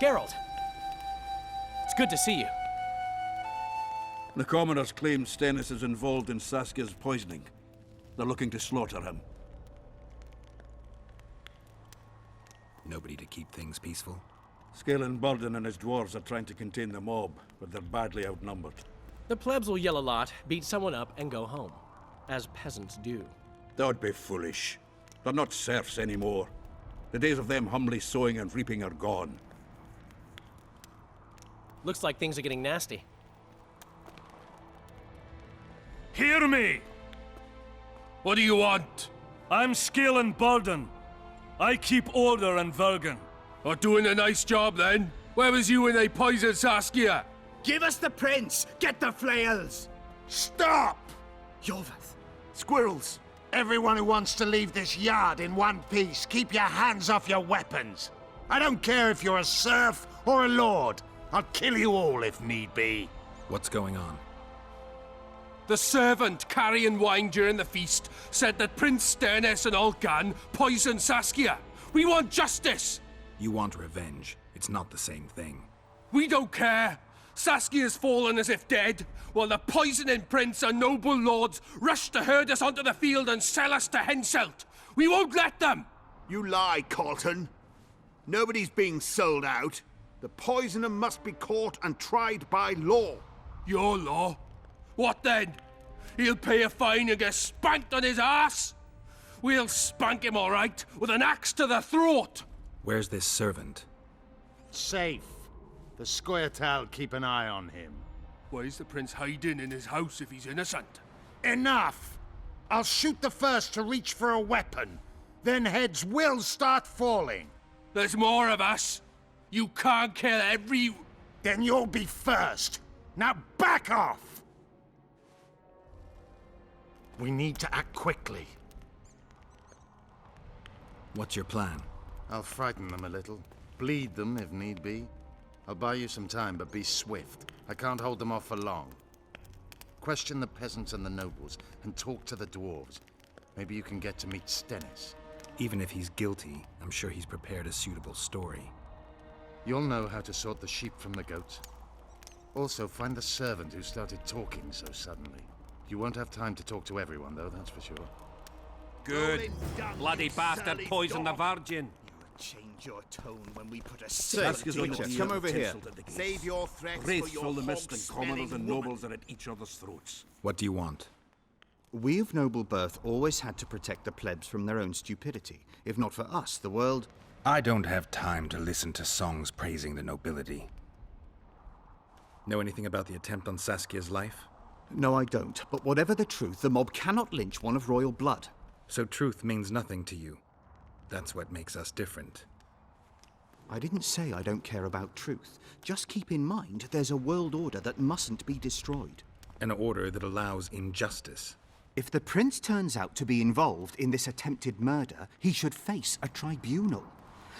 Geralt! It's good to see you. The commoners claim Stennis is involved in Saskia's poisoning. They're looking to slaughter him. Nobody to keep things peaceful? Scalen Burden and his dwarves are trying to contain the mob, but they're badly outnumbered. The plebs will yell a lot, beat someone up, and go home. As peasants do. That'd be foolish. They're not serfs anymore. The days of them humbly sowing and reaping are gone. Looks like things are getting nasty. Hear me! What do you want? I'm Scalen Burden. I keep order in Vergen. Or doing a nice job then? Where was you when they poisoned Saskia? Give us the prince! Get the flails! Stop! Ivoreth! Squirrels! Everyone who wants to leave this yard in one piece, keep your hands off your weapons. I don't care if you're a serf or a lord. I'll kill you all if need be. What's going on? The servant carrying wine during the feast said that Prince Stennis and Olgan poisoned Saskia. We want justice! You want revenge. It's not the same thing. We don't care! Saskia's fallen as if dead, while the poisoning prince and noble lords rush to herd us onto the field and sell us to Henselt. We won't let them! You lie, Colton. Nobody's being sold out. The poisoner must be caught and tried by law. Your law? What then? He'll pay a fine and get spanked on his ass? We'll spank him all right, with an axe to the throat! Where's this servant? Safe. The Squirt'll keep an eye on him. Why is the prince hiding in his house if he's innocent? Enough! I'll shoot the first to reach for a weapon. Then heads will start falling. There's more of us. You can't kill every... Then you'll be first. Now back off! We need to act quickly. What's your plan? I'll frighten them a little. Bleed them if need be. I'll buy you some time, but be swift. I can't hold them off for long. Question the peasants and the nobles, and talk to the dwarves. Maybe you can get to meet Stennis. Even if he's guilty, I'm sure he's prepared a suitable story. You'll know how to sort the sheep from the goats. Also, find the servant who started talking so suddenly. You won't have time to talk to everyone, though, that's for sure. Good. Bloody bastard poisoned the Virgin. Change your tone when we put a Saskia's on the deal come over with here. tinsel at the gate. Save your threats Wraiths for your fill the mist and commoners and woman. nobles are at each other's throats. What do you want? We of noble birth always had to protect the plebs from their own stupidity. If not for us, the world... I don't have time to listen to songs praising the nobility. Know anything about the attempt on Saskia's life? No, I don't. But whatever the truth, the mob cannot lynch one of royal blood. So truth means nothing to you. That's what makes us different. I didn't say I don't care about truth. Just keep in mind there's a world order that mustn't be destroyed. An order that allows injustice. If the prince turns out to be involved in this attempted murder, he should face a tribunal.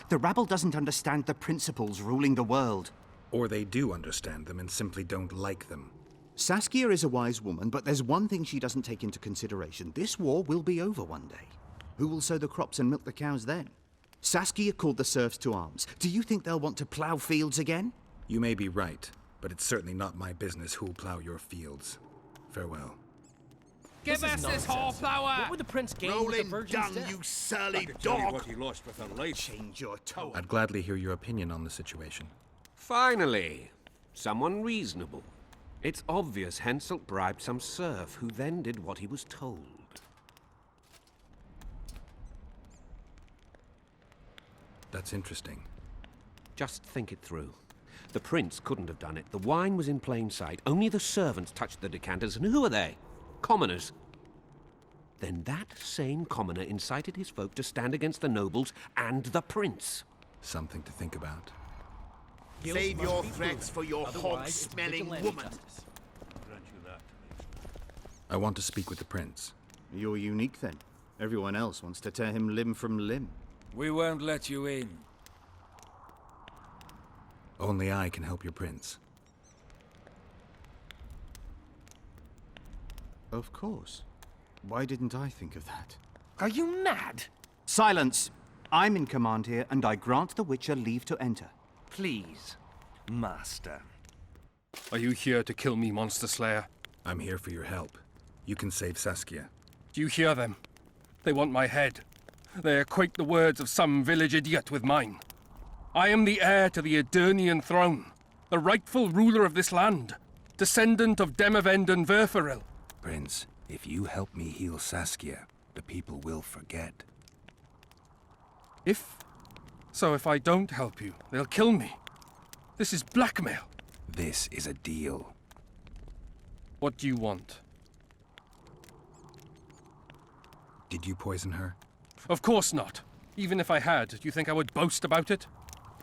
The rabble doesn't understand the principles ruling the world. Or they do understand them and simply don't like them. Saskia is a wise woman, but there's one thing she doesn't take into consideration. This war will be over one day. Who will sow the crops and milk the cows then? Saskia called the serfs to arms. Do you think they'll want to plough fields again? You may be right, but it's certainly not my business who'll plough your fields. Farewell. Give us this horse-plower! What would the prince gain with the Rolling virgin's dung, death? you surly I can tell you dog! what he lost with her life. Change your tone. I'd gladly hear your opinion on the situation. Finally, someone reasonable. It's obvious Henselt bribed some serf who then did what he was told. That's interesting. Just think it through. The prince couldn't have done it. The wine was in plain sight. Only the servants touched the decanters, and who are they? Commoners. Then that same commoner incited his folk to stand against the nobles and the prince. Something to think about. Save your threats for your hog-smelling woman. Grant you that. I want to speak with the prince. You're unique then. Everyone else wants to tear him limb from limb. We won't let you in. Only I can help your prince. Of course. Why didn't I think of that? Are you mad? Silence! I'm in command here, and I grant the Witcher leave to enter. Please, Master. Are you here to kill me, Monster Slayer? I'm here for your help. You can save Saskia. Do you hear them? They want my head. They equate the words of some village idiot with mine. I am the heir to the Edirnian throne, the rightful ruler of this land, descendant of Demavend and Verferil. Prince, if you help me heal Saskia, the people will forget. If I don't help you, they'll kill me. This is blackmail. This is a deal. What do you want? Did you poison her? Of course not. Even if I had, do you think I would boast about it?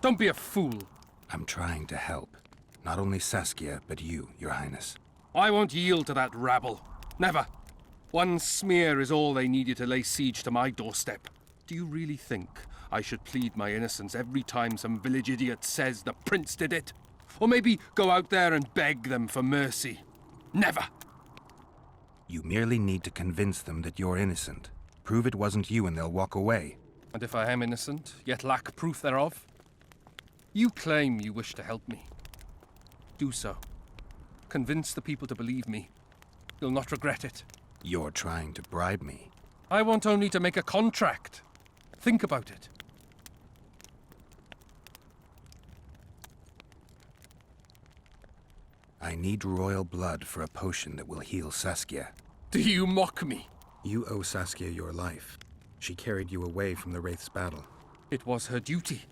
Don't be a fool. I'm trying to help. Not only Saskia, but you, Your Highness. I won't yield to that rabble. Never. One smear is all they needed to lay siege to my doorstep. Do you really think I should plead my innocence every time some village idiot says the prince did it? Or maybe go out there and beg them for mercy? Never! You merely need to convince them that you're innocent. Prove it wasn't you and they'll walk away. And if I am innocent, yet lack proof thereof? You claim you wish to help me. Do so. Convince the people to believe me. You'll not regret it. You're trying to bribe me. I want only to make a contract. Think about it. I need royal blood for a potion that will heal Saskia. Do you mock me? You owe Saskia your life. She carried you away from the Wraith's battle. It was her duty,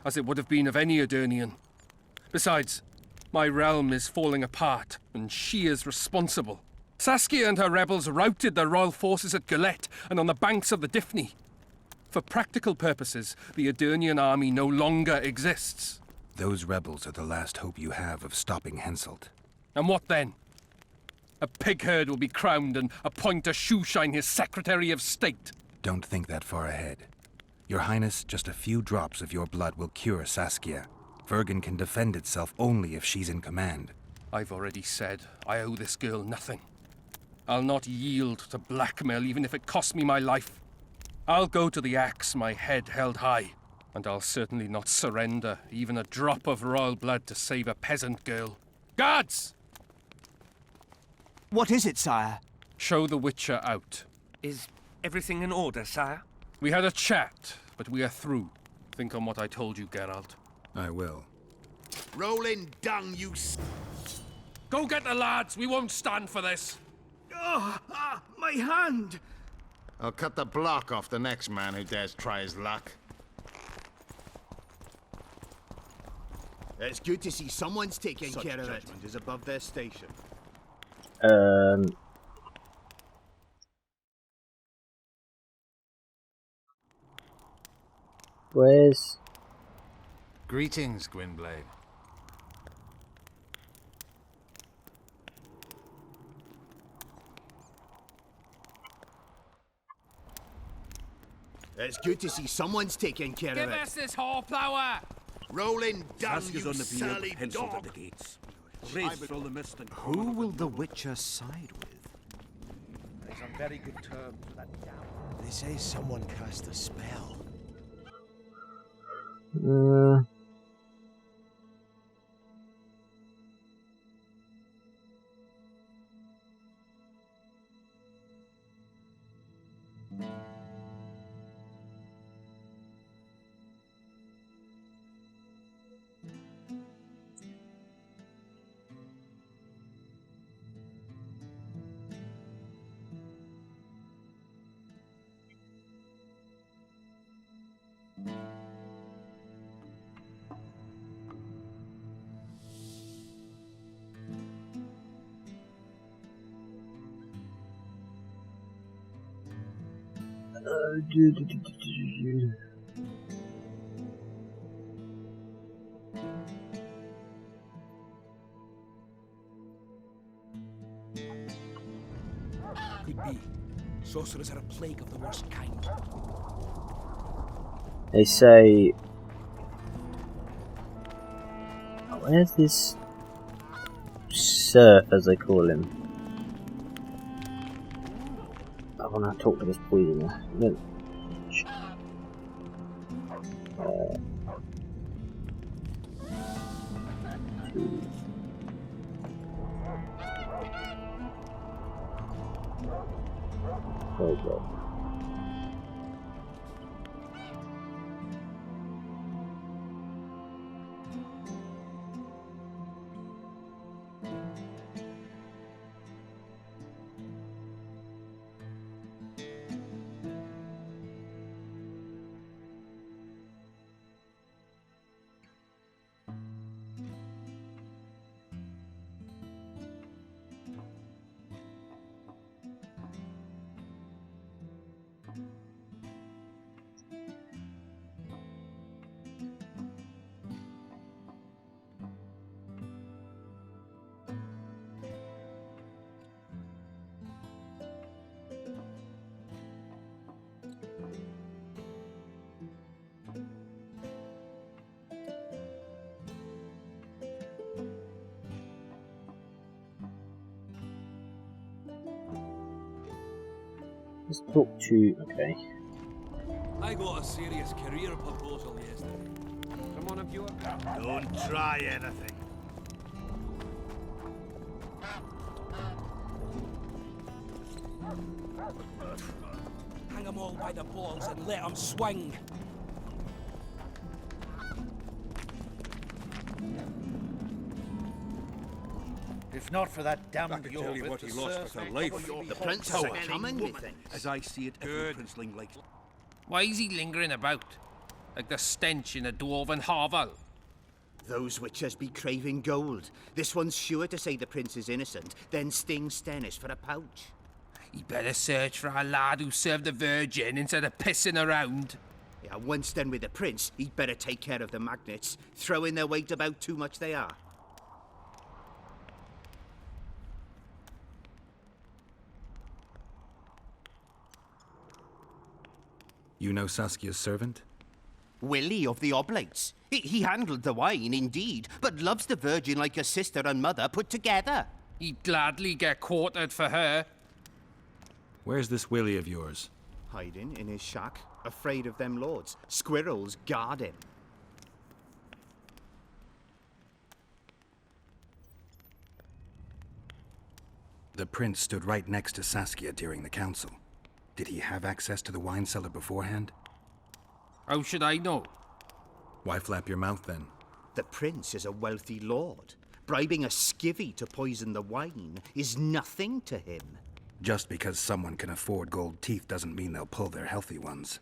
as it would have been of any Edirnian. Besides, my realm is falling apart, and she is responsible. Saskia and her rebels routed the royal forces at Gillette and on the banks of the Dyfni. For practical purposes, the Edirnian army no longer exists. Those rebels are the last hope you have of stopping Henselt. And what then? A pig herd will be crowned and appoint a shoeshine his Secretary of State. Don't think that far ahead. Your Highness, just a few drops of your blood will cure Saskia. Vergen can defend itself only if she's in command. I've already said I owe this girl nothing. I'll not yield to blackmail even if it costs me my life. I'll go to the axe, my head held high. And I'll certainly not surrender even a drop of royal blood to save a peasant girl. Guards! What is it, sire? Show the Witcher out. Is everything in order, sire? We had a chat, but we are through. Think on what I told you, Geralt. I will. Rolling dung, you Go get the lads! We won't stand for this! My hand! I'll cut the block off the next man who dares try his luck. It's good to see someone's taking care of it. Judgment is above their station. Where's... Greetings, Gwynblade. It's good to see someone's taking care of it. Give us this horsepower! rolling dung, Saskia's you on the surly Henselt dog. at the gates. Wraiths fill the mist and Who will the Witcher side with? There's a very good term for that down. They say someone cast a spell. Could be. Sorcerers are a plague of the worst kind. They say... Where's this serf, as they call him? I want to talk to this poisoner. No. Oh god. Let's talk to. Okay. I got a serious career proposal yesterday. From one of your... Don't try anything. Hang 'em all by the balls and let 'em swing. If not for that damned I can tell you what he lost with her life. The prince is coming, we think. As I see it, every princeling likes. Why is he lingering about? Like the stench in a dwarven hovel. Those witches be craving gold. This one's sure to say the prince is innocent, then sting Stennis for a pouch. He better search for a lad who served the Virgin instead of pissing around. Yeah, once done with the prince, he'd better take care of the magnets, throwing their weight about too much they are. You know Saskia's servant? Willie of the Oblates. He handled the wine, indeed, but loves the Virgin like a sister and mother put together. He'd gladly get quartered for her. Where's this Willie of yours? Hiding in his shack, afraid of them lords. Squirrels guard him. The prince stood right next to Saskia during the council. Did he have access to the wine cellar beforehand? How should I know? Why flap your mouth then? The prince is a wealthy lord. Bribing a skivvy to poison the wine is nothing to him. Just because someone can afford gold teeth doesn't mean they'll pull their healthy ones.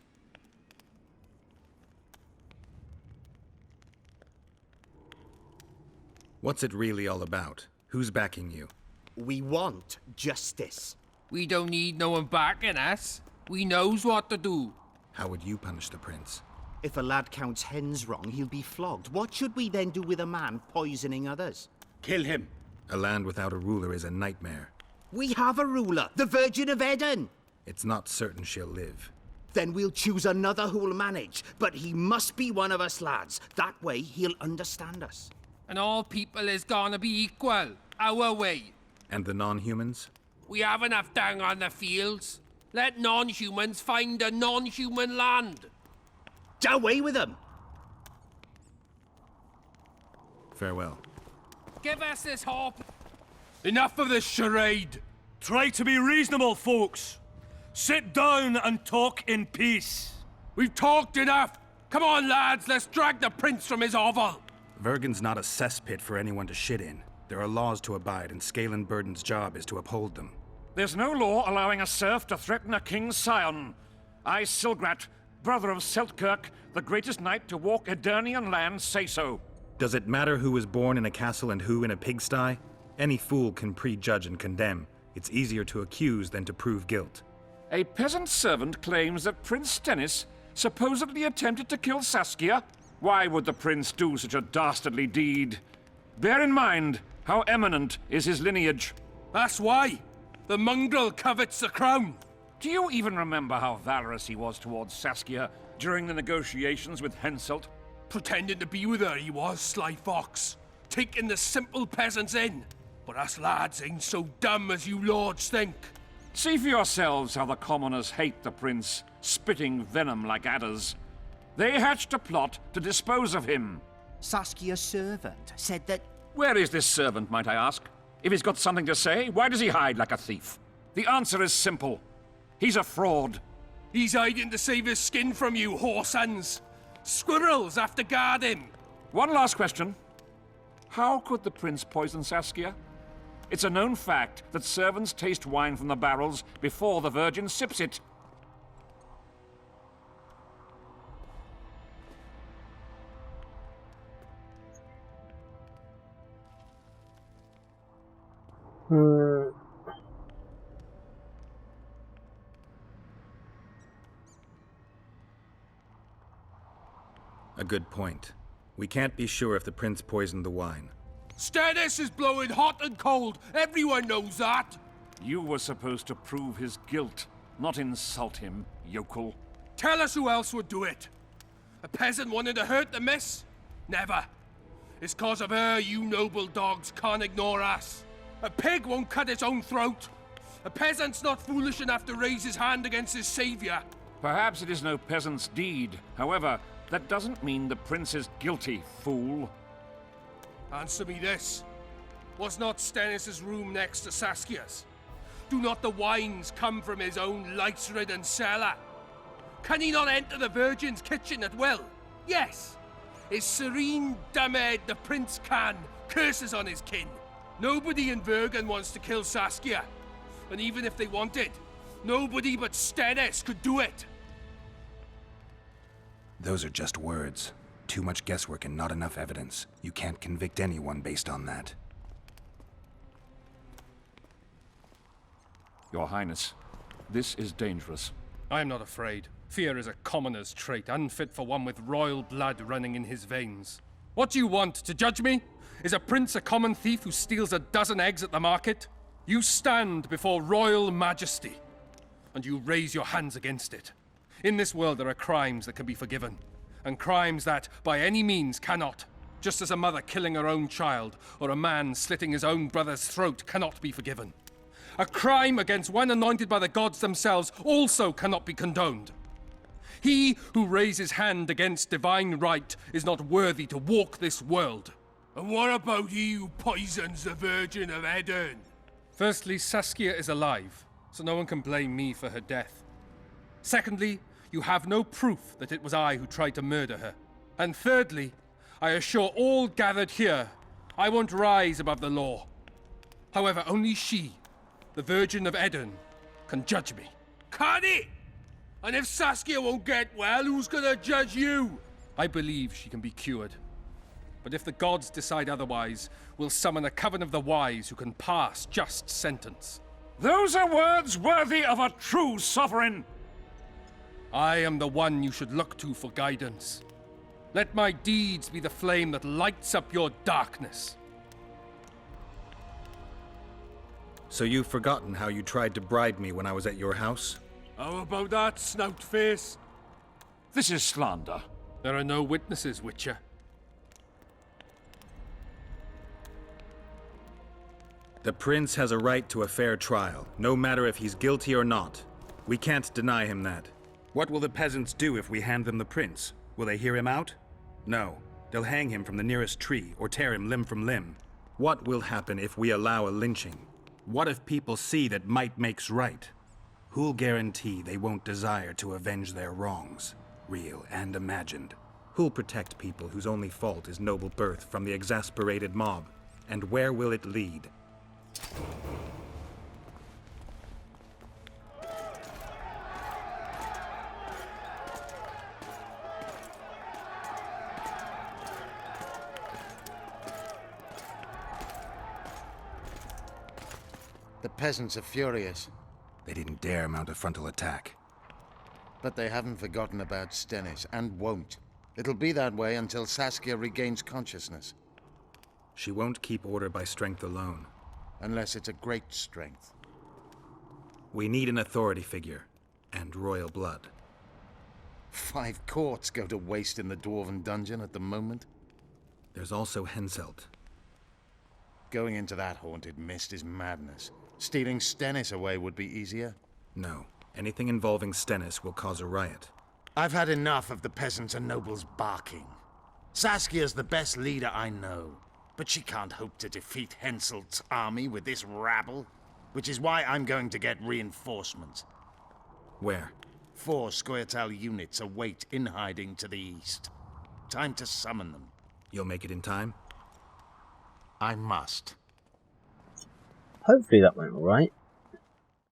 What's it really all about? Who's backing you? We want justice. We don't need no one backing us. We knows what to do. How would you punish the prince? If a lad counts hens wrong, he'll be flogged. What should we then do with a man poisoning others? Kill him. A land without a ruler is a nightmare. We have a ruler, the Virgin of Eden. It's not certain she'll live. Then we'll choose another who'll manage. But he must be one of us lads. That way he'll understand us. And all people is gonna be equal. Our way. And the non-humans? We have enough dung on the fields. Let non-humans find a non-human land. Away with them! Farewell. Give us this hope. Enough of this charade. Try to be reasonable, folks. Sit down and talk in peace. We've talked enough. Come on, lads, let's drag the prince from his hovel. Vergen's not a cesspit for anyone to shit in. There are laws to abide, and Scalen Burden's job is to uphold them. There's no law allowing a serf to threaten a king's scion. I, Silgrat, brother of Seltkirk, the greatest knight to walk Edirnian land, say so. Does it matter who was born in a castle and who in a pigsty? Any fool can prejudge and condemn. It's easier to accuse than to prove guilt. A peasant servant claims that Prince Stennis supposedly attempted to kill Saskia. Why would the prince do such a dastardly deed? Bear in mind how eminent is his lineage. That's why. The mongrel covets the crown. Do you even remember how valorous he was towards Saskia during the negotiations with Henselt? Pretending to be with her, he was, sly fox. Taking the simple peasants in. But us lads ain't so dumb as you lords think. See for yourselves how the commoners hate the prince, spitting venom like adders. They hatched a plot to dispose of him. Saskia's servant said that Where is this servant, might I ask? If he's got something to say, why does he hide like a thief? The answer is simple. He's a fraud. He's hiding to save his skin from you, whoresons. Squirrels have to guard him. One last question. How could the prince poison Saskia? It's a known fact that servants taste wine from the barrels before the virgin sips it. A good point. We can't be sure if the prince poisoned the wine. Stennis is blowing hot and cold. Everyone knows that. You were supposed to prove his guilt, not insult him, yokel. Tell us who else would do it. A peasant wanted to hurt the miss? Never. It's cause of her you noble dogs can't ignore us. A pig won't cut its own throat. A peasant's not foolish enough to raise his hand against his savior. Perhaps it is no peasant's deed. However, that doesn't mean the prince is guilty, fool. Answer me this. Was not Stennis' room next to Saskia's? Do not the wines come from his own lice-ridden cellar? Can he not enter the Virgin's kitchen at will? Yes. His serene dumbhead the prince can, curses on his kin. Nobody in Vergen wants to kill Saskia. And even if they wanted, nobody but Stennis could do it. Those are just words. Too much guesswork and not enough evidence. You can't convict anyone based on that. Your Highness, this is dangerous. I am not afraid. Fear is a commoner's trait, unfit for one with royal blood running in his veins. What do you want, to judge me? Is a prince a common thief who steals a dozen eggs at the market? You stand before royal majesty, and you raise your hands against it. In this world there are crimes that can be forgiven, and crimes that, by any means, cannot. Just as a mother killing her own child, or a man slitting his own brother's throat cannot be forgiven. A crime against one anointed by the gods themselves also cannot be condoned. He who raises hand against divine right is not worthy to walk this world. And what about he who poisons the Virgin of Edern? Firstly, Saskia is alive, so no one can blame me for her death. Secondly, you have no proof that it was I who tried to murder her. And thirdly, I assure all gathered here, I won't rise above the law. However, only she, the Virgin of Edern, can judge me. Can he? And if Saskia won't get well, who's gonna judge you? I believe she can be cured. But if the gods decide otherwise, we'll summon a coven of the wise who can pass just sentence. Those are words worthy of a true sovereign. I am the one you should look to for guidance. Let my deeds be the flame that lights up your darkness. So you've forgotten how you tried to bribe me when I was at your house? How about that, snout face? This is slander. There are no witnesses, Witcher. The prince has a right to a fair trial, no matter if he's guilty or not. We can't deny him that. What will the peasants do if we hand them the prince? Will they hear him out? No. They'll hang him from the nearest tree or tear him limb from limb. What will happen if we allow a lynching? What if people see that might makes right? Who'll guarantee they won't desire to avenge their wrongs, real and imagined? Who'll protect people whose only fault is noble birth from the exasperated mob? And where will it lead? The peasants are furious. They didn't dare mount a frontal attack. But they haven't forgotten about Stennis, and won't. It'll be that way until Saskia regains consciousness. She won't keep order by strength alone. Unless it's a great strength. We need an authority figure, and royal blood. 5 courts go to waste in the Dwarven dungeon at the moment. There's also Henselt. Going into that haunted mist is madness. Stealing Stennis away would be easier. No. Anything involving Stennis will cause a riot. I've had enough of the peasants and nobles barking. Saskia's the best leader I know. But she can't hope to defeat Henselt's army with this rabble, which is why I'm going to get reinforcements. Where? 4 Scoia'tael units await in hiding to the east. Time to summon them. You'll make it in time? I must. Hopefully that went alright.